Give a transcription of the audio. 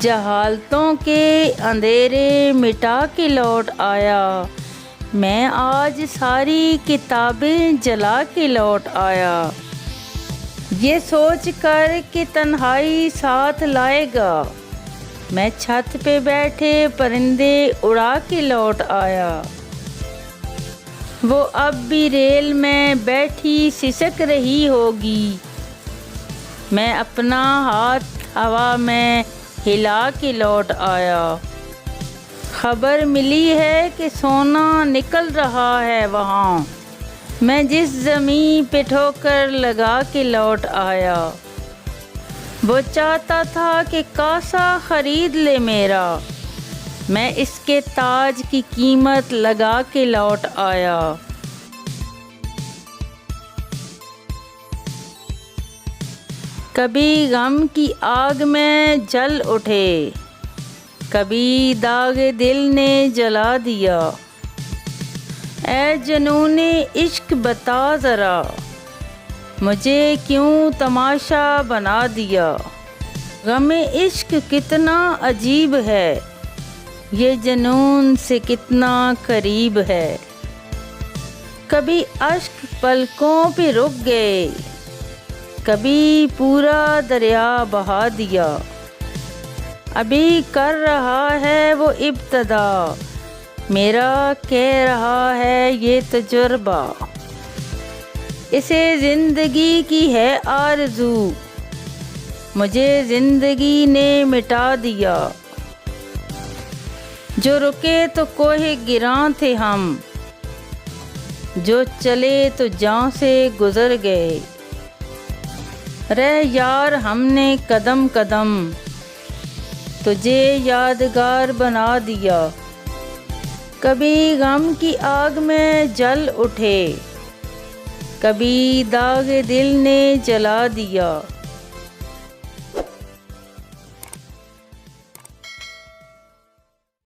जहालतों के अंधेरे मिटा के लौट आया। मैं आज सारी किताबें जला के लौट आया। ये सोच कर कि तन्हाई साथ लाएगा, मैं छत पे बैठे परिंदे उड़ा के लौट आया। वो अब भी रेल में बैठी सिसक रही होगी, मैं अपना हाथ हवा में हिला के लौट आया। खबर मिली है कि सोना निकल रहा है वहाँ, मैं जिस ज़मीन पे ठोकर लगा के लौट आया। वो चाहता था कि कासा ख़रीद ले मेरा, मैं इसके ताज की कीमत लगा के लौट आया। कभी गम की आग में जल उठे, कभी दागे दिल ने जला दिया। ऐ जनूने इश्क बता ज़रा, मुझे क्यों तमाशा बना दिया। गमे इश्क कितना अजीब है, ये जनून से कितना करीब है। कभी अश्क पलकों पे रुक गए, कभी पूरा दरिया बहा दिया। अभी कर रहा है वो इब्तदा, मेरा कह रहा है ये तजुर्बा। इसे ज़िंदगी की है आरज़ू, मुझे ज़िंदगी ने मिटा दिया। जो रुके तो कोहे गिरां थे हम, जो चले तो जान से गुज़र गए। रह यार हमने कदम कदम, तुझे यादगार बना दिया। कभी गम की आग में जल उठे, कभी दागे दिल ने जला दिया।